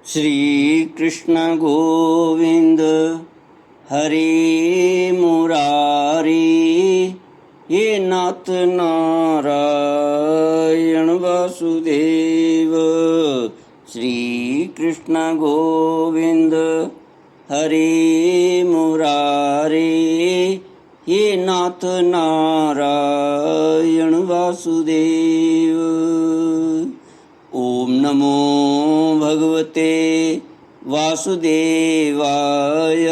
श्री कृष्ण गोविंद हरे मुरारी, हे नाथ नारायण वासुदेव। श्री कृष्ण गोविंद हरे मुरारी, हे नाथ नारायण वासुदेव। ओम नमो भगवते वासुदेवाय।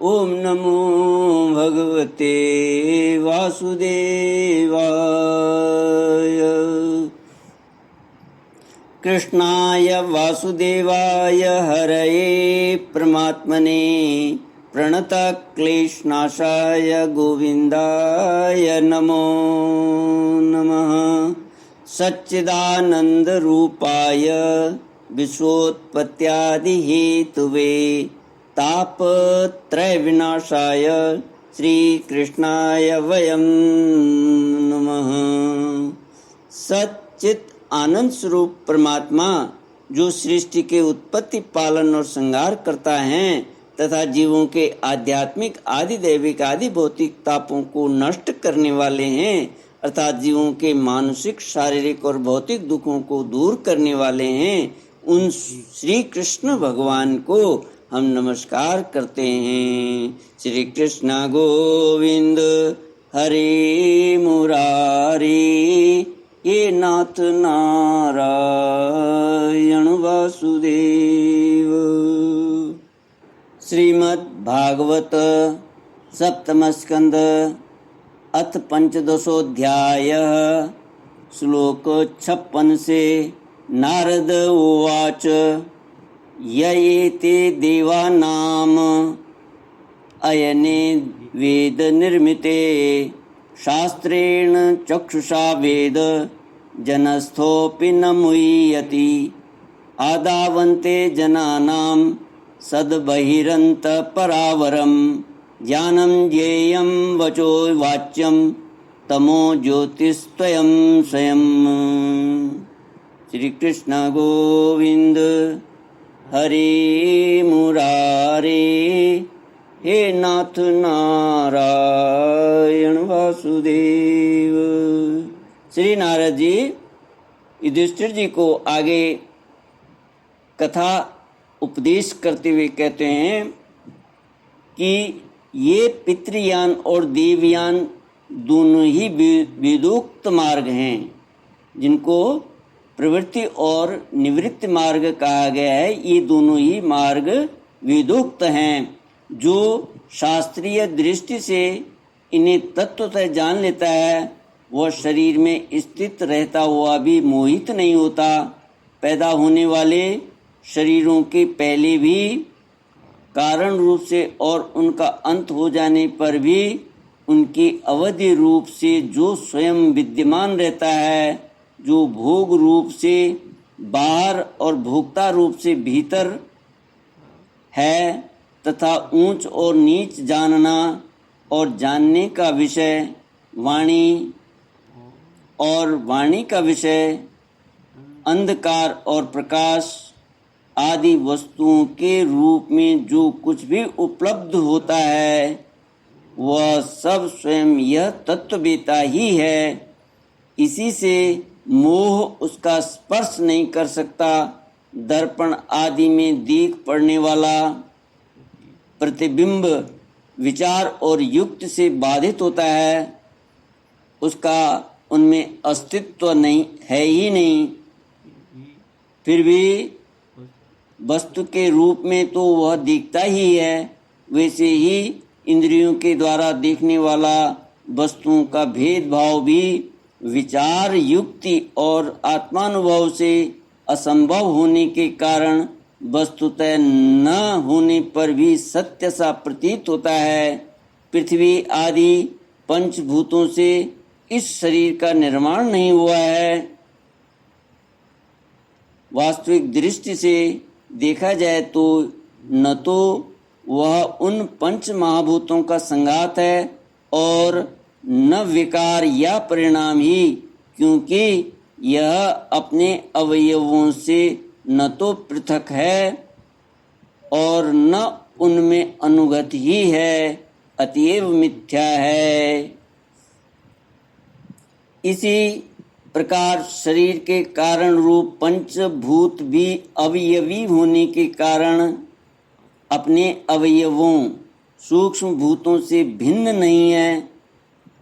ओम नमो भगवते वासुदेवाय। कृष्णाय वासुदेवाय हरये परमात्मने प्रणतक्लेशनाशाय गोविन्दाय नमो नमः। सच्चिदानन्दरूपाय विश्वोत्पत्त्यादिहेतुवे तापत्रयविनाशाय श्रीकृष्णाय वयं नमः। सच्चित आनंद स्वरूप परमात्मा जो सृष्टि के उत्पत्ति, पालन और संहार करता है तथा जीवों के आध्यात्मिक, आदि दैविक, आदि भौतिक तापों को नष्ट करने वाले हैं, अर्थात जीवों के मानसिक, शारीरिक और भौतिक दुखों को दूर करने वाले हैं, उन श्री कृष्ण भगवान को हम नमस्कार करते हैं। श्री कृष्ण गोविंद हरे मुरारी, ये नाथ नारायण वासुदेव। श्रीमद् भागवत सप्तम स्कंद अथ पंचदशोऽध्याय श्लोक 56 से। नारद उवाच य एते देवानाम अयने वेद निर्मिते शास्त्रेण चक्षुषा वेद जनस्थोऽपि न मुह्यति आदावन्ते जनानां सद्बहिरन्तपरावरम् ज्ञानं ज्ञेयं वचो वाच्यं तमो ज्योतिस्त्वयं स्वयं। श्री कृष्ण गोविंद हरे मुरारे, हे नाथ नारायण वासुदेव। श्री नारद जी युधिष्ठिर जी को आगे कथा उपदेश करते हुए कहते हैं कि ये पितृयान और देवयान दोनों ही वेदोक्त मार्ग हैं, जिनको प्रवृत्ति और निवृत्ति मार्ग कहा गया है। ये दोनों ही मार्ग वेदोक्त हैं। जो शास्त्रीय दृष्टि से इन्हें तत्वतः जान लेता है, वह शरीर में स्थित रहता हुआ भी मोहित नहीं होता। पैदा होने वाले शरीरों के पहले भी कारण रूप से और उनका अंत हो जाने पर भी उनकी अवधि रूप से जो स्वयं विद्यमान रहता है, जो भोग रूप से बाहर और भोक्ता रूप से भीतर है, तथा ऊंच और नीच जानना और जानने का विषय वाणी और वाणी का विषय अंधकार और प्रकाश आदि वस्तुओं के रूप में जो कुछ भी उपलब्ध होता है, वह सब स्वयं यह तत्ववेता ही है। इसी से मोह उसका स्पर्श नहीं कर सकता। दर्पण आदि में देख पड़ने वाला प्रतिबिंब विचार और युक्ति से बाधित होता है, उसका उनमें अस्तित्व नहीं है ही नहीं। फिर भी वस्तु के रूप में तो वह दिखता ही है। वैसे ही इंद्रियों के द्वारा देखने वाला वस्तुओं का भेदभाव भी विचार, युक्ति और आत्मानुभव से असंभव होने के कारण वस्तुतः न होने पर भी सत्य सा प्रतीत होता है। पृथ्वी आदि पंचभूतों से इस शरीर का निर्माण नहीं हुआ है। वास्तविक दृष्टि से देखा जाए तो न तो वह उन पंच महाभूतों का संघात है और न विकार या परिणाम ही, क्योंकि यह अपने अवयवों से न तो पृथक है और न उनमें अनुगत ही है, अतएव मिथ्या है। इसी प्रकार शरीर के कारण रूप पंचभूत भी अवयवी होने के कारण अपने अवयवों सूक्ष्म भूतों से भिन्न नहीं है,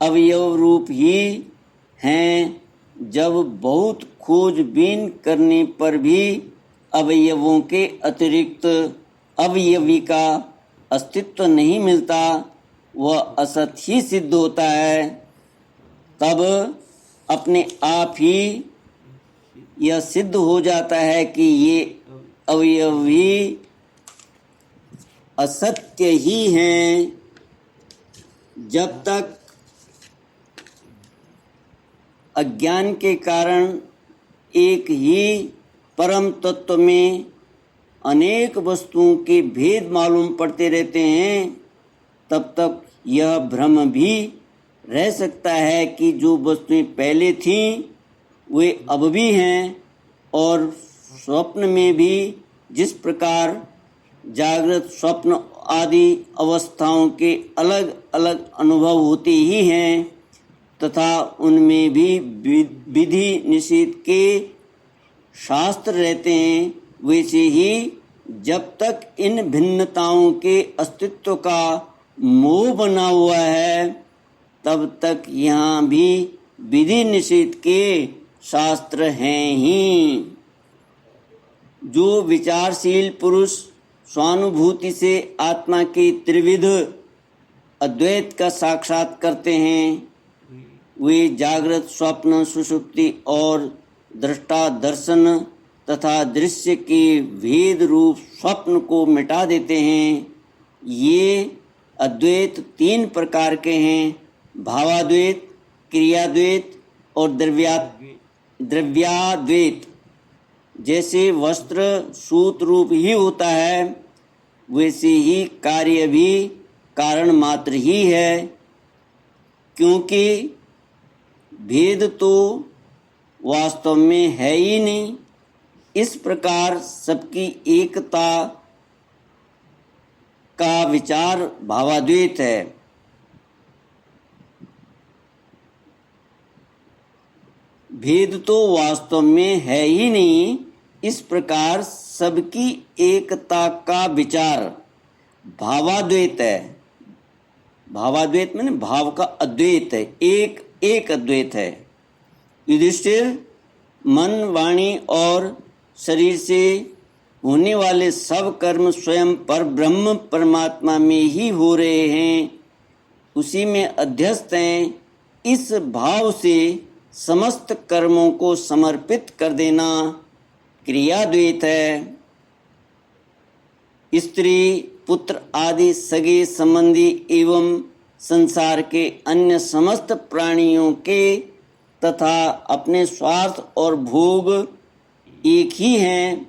अवयव रूप ही हैं। जब बहुत खोजबीन करने पर भी अवयवों के अतिरिक्त अवयवी का अस्तित्व नहीं मिलता, वह असत ही सिद्ध होता है। तब अपने आप ही यह सिद्ध हो जाता है कि ये अवयवी असत्य ही हैं। जब तक अज्ञान के कारण एक ही परम तत्व में अनेक वस्तुओं के भेद मालूम पड़ते रहते हैं, तब तक यह भ्रम भी रह सकता है कि जो वस्तुएं पहले थीं वे अब भी हैं, और स्वप्न में भी जिस प्रकार जागृत स्वप्न आदि अवस्थाओं के अलग अलग अनुभव होते ही हैं, तथा उनमें भी विधि निषेध के शास्त्र रहते हैं, वैसे ही जब तक इन भिन्नताओं के अस्तित्व का मोह बना हुआ है, तब तक यहाँ भी विधि निषेध के शास्त्र हैं ही। जो विचारशील पुरुष स्वानुभूति से आत्मा के त्रिविध अद्वैत का साक्षात करते हैं, वे जागृत स्वप्न सुषुप्ति और दृष्टा दर्शन तथा दृश्य के भेद रूप स्वप्न को मिटा देते हैं। ये अद्वैत तीन प्रकार के हैं, भावाद्वैत, क्रियाद्वैत और द्रव्याद्वैत। जैसे वस्त्र सूत रूप ही होता है, वैसे ही कार्य भी कारण मात्र ही है, क्योंकि भेद तो वास्तव में है ही नहीं। इस प्रकार सबकी एकता का विचार भावाद्वैत है। भेद तो वास्तव में है ही नहीं, इस प्रकार सबकी एकता का विचार भावाद्वैत है। भावाद्वैत माने भाव का अद्वैत है, एक अद्वैत है। युधिष्ठिर, मन वाणी और शरीर से होने वाले सब कर्म स्वयं पर ब्रह्म परमात्मा में ही हो रहे हैं, उसी में अध्यस्त हैं। इस भाव से समस्त कर्मों को समर्पित कर देना क्रियाद्वैत है। स्त्री पुत्र आदि सगे संबंधी एवं संसार के अन्य समस्त प्राणियों के तथा अपने स्वार्थ और भोग एक ही हैं,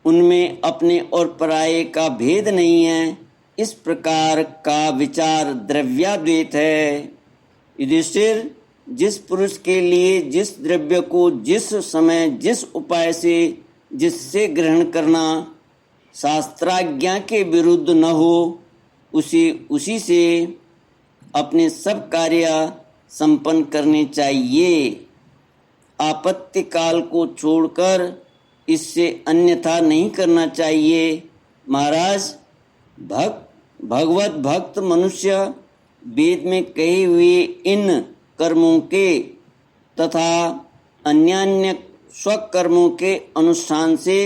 उनमें अपने और पराये का भेद नहीं है। इस प्रकार का विचार द्रव्याद्वैत है। युधिष्ठिर, जिस पुरुष के लिए जिस द्रव्य को जिस समय जिस उपाय से जिससे ग्रहण करना शास्त्राज्ञा के विरुद्ध न हो, उसी से अपने सब कार्य संपन्न करने चाहिए। आपत्ति काल को छोड़कर इससे अन्यथा नहीं करना चाहिए। महाराज, भगवत भक्त मनुष्य वेद में कहे हुए इन कर्मों के तथा अन्यान्य स्वकर्मों के अनुष्ठान से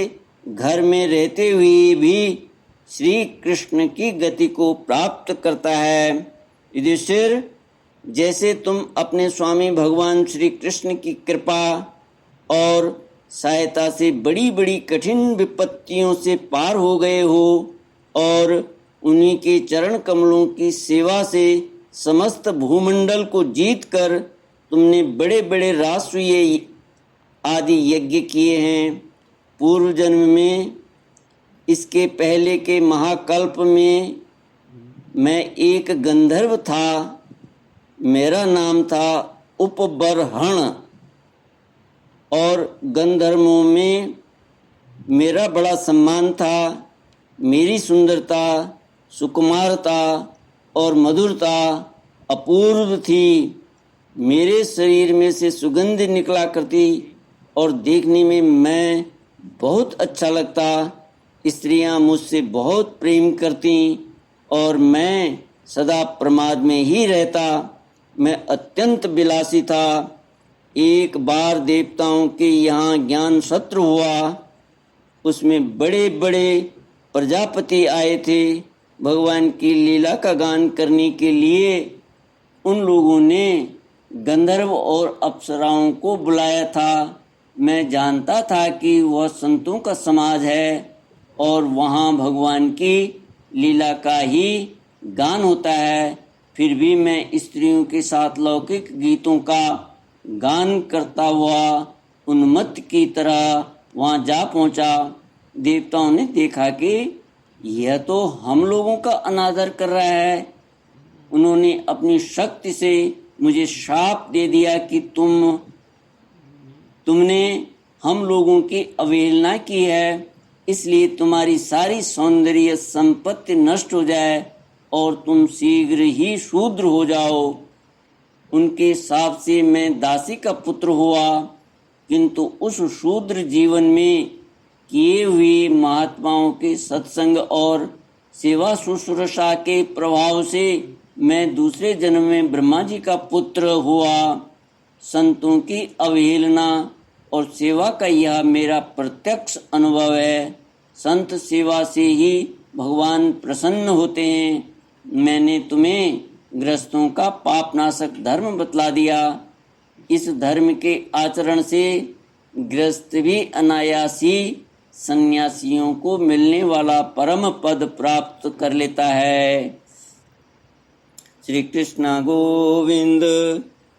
घर में रहते हुए भी श्री कृष्ण की गति को प्राप्त करता है। युधिष्ठिर, जैसे तुम अपने स्वामी भगवान श्री कृष्ण की कृपा और सहायता से बड़ी बड़ी कठिन विपत्तियों से पार हो गए हो और उन्हीं के चरण कमलों की सेवा से समस्त भूमंडल को जीतकर तुमने बड़े बड़े राष्ट्रीय आदि यज्ञ किए हैं। पूर्व जन्म में, इसके पहले के महाकल्प में मैं एक गंधर्व था। मेरा नाम था उपबरहण और गंधर्वों में मेरा बड़ा सम्मान था। मेरी सुंदरता, सुकुमारता और मधुरता अपूर्व थी। मेरे शरीर में से सुगंध निकला करती और देखने में मैं बहुत अच्छा लगता। स्त्रियां मुझसे बहुत प्रेम करती और मैं सदा प्रमाद में ही रहता। मैं अत्यंत विलासी था। एक बार देवताओं के यहाँ ज्ञान सत्र हुआ। उसमें बड़े बड़े प्रजापति आए थे। भगवान की लीला का गान करने के लिए उन लोगों ने गंधर्व और अप्सराओं को बुलाया था। मैं जानता था कि वह संतों का समाज है और वहाँ भगवान की लीला का ही गान होता है। फिर भी मैं स्त्रियों के साथ लौकिक गीतों का गान करता हुआ उन्मत्त की तरह वहाँ जा पहुँचा। देवताओं ने देखा कि यह तो हम लोगों का अनादर कर रहा है। उन्होंने अपनी शक्ति से मुझे शाप दे दिया कि तुमने हम लोगों की अवहेलना की है, इसलिए तुम्हारी सारी सौंदर्य संपत्ति नष्ट हो जाए और तुम शीघ्र ही शूद्र हो जाओ। उनके शाप से मैं दासी का पुत्र हुआ, किंतु उस शूद्र जीवन में किए हुए महात्माओं के सत्संग और सेवा शुश्रूषा के प्रभाव से मैं दूसरे जन्म में ब्रह्मा जी का पुत्र हुआ। संतों की अवहेलना और सेवा का यह मेरा प्रत्यक्ष अनुभव है। संत सेवा से ही भगवान प्रसन्न होते हैं। मैंने तुम्हें गृहस्थों का पापनाशक धर्म बतला दिया। इस धर्म के आचरण से गृहस्थ भी अनायासी सन्यासियों को मिलने वाला परम पद प्राप्त कर लेता है। श्री कृष्ण गोविंद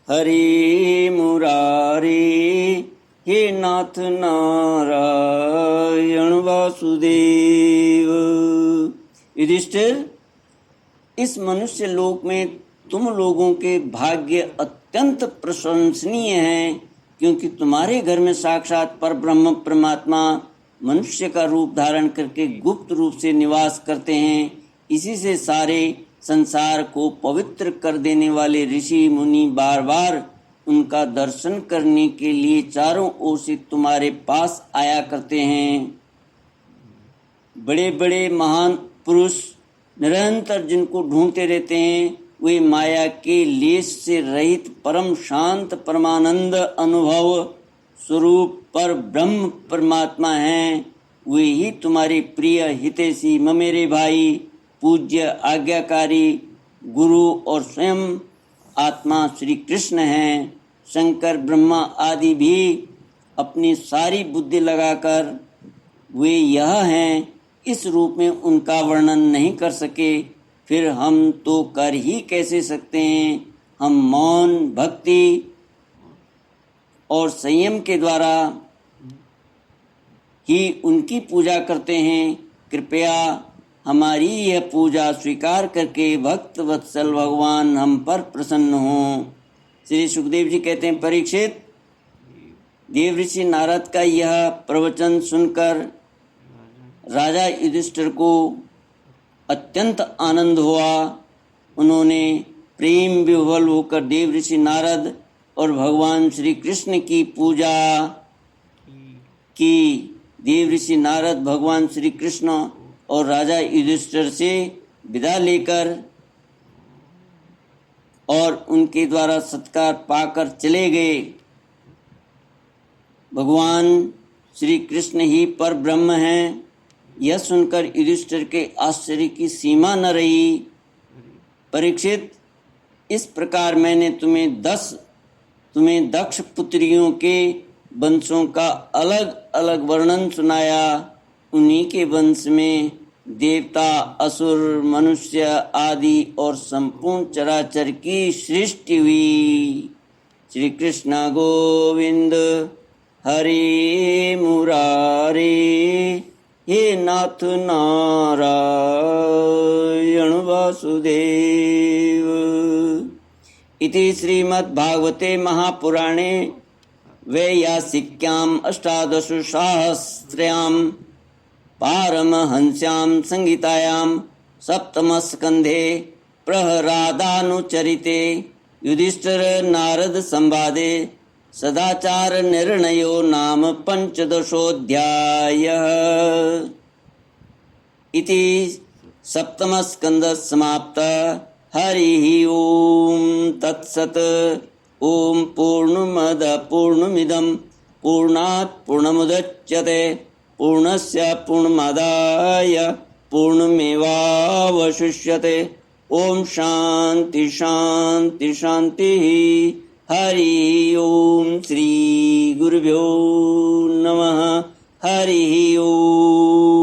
हरि मुरारी, हे नाथ नारायण वासुदेव। युधिष्ठिर, इस मनुष्य लोक में तुम लोगों के भाग्य अत्यंत प्रशंसनीय हैं, क्योंकि तुम्हारे घर में साक्षात परब्रह्म परमात्मा मनुष्य का रूप धारण करके गुप्त रूप से निवास करते हैं। इसी से सारे संसार को पवित्र कर देने वाले ऋषि मुनि बार बार उनका दर्शन करने के लिए चारों ओर से तुम्हारे पास आया करते हैं। बड़े बड़े महान पुरुष निरंतर जिनको ढूंढते रहते हैं, वे माया के लेश से रहित परम शांत परमानंद अनुभव स्वरूप पर ब्रह्म परमात्मा हैं। वे ही तुम्हारे प्रिय हितैषी ममेरे भाई, पूज्य आज्ञाकारी गुरु और स्वयं आत्मा श्री कृष्ण हैं। शंकर ब्रह्मा आदि भी अपनी सारी बुद्धि लगाकर वे यह हैं, इस रूप में उनका वर्णन नहीं कर सके। फिर हम तो कर ही कैसे सकते हैं। हम मौन, भक्ति और संयम के द्वारा ही उनकी पूजा करते हैं। कृपया हमारी यह पूजा स्वीकार करके भक्त वत्सल भगवान हम पर प्रसन्न हों। श्री सुखदेव जी कहते हैं, परीक्षित, देव ऋषि नारद का यह प्रवचन सुनकर राजा युधिष्ठिर को अत्यंत आनंद हुआ। उन्होंने प्रेम विह्वल होकर देव ऋषि नारद और भगवान श्री कृष्ण की पूजा की। देव ऋषि नारद भगवान श्री कृष्ण और राजा युधिष्ठिर से विदा लेकर और उनके द्वारा सत्कार पाकर चले गए। भगवान श्री कृष्ण ही पर ब्रह्म हैं, यह सुनकर युधिष्ठिर के आश्चर्य की सीमा न रही। परीक्षित, इस प्रकार मैंने तुम्हें दक्ष पुत्रियों के वंशों का अलग अलग वर्णन सुनाया। उन्हीं के वंश में देवता, असुर, मनुष्य आदि और संपूर्ण चराचर की सृष्टि हुई। श्री कृष्ण गोविंद हरि मुरारी, हे नाथ नारायण वासुदेव। इति श्रीमद्भागवते महापुराणे वैयासिक्याम् अष्टादशु सहस्र्यां पारमहंस्यां संहितायां सप्तमस्कन्धे प्रहरादानुचरिते युधिष्ठिर नारद संवादे सदाचार निर्णयो नाम पंचदशोऽध्यायः। इति सप्तमस्कन्धः समाप्तः। हरिः ओम तत्सत्। ओम पूर्णमदः पूर्णमिदं पूर्णात् पूर्णमुदच्यते पूर्णस्य पूर्णमादाय पूर्णमेवावशिष्यते। ओम शांति शांति शांतिः। हरि ओम श्री गुरुभ्यो नमः। हरि ओम।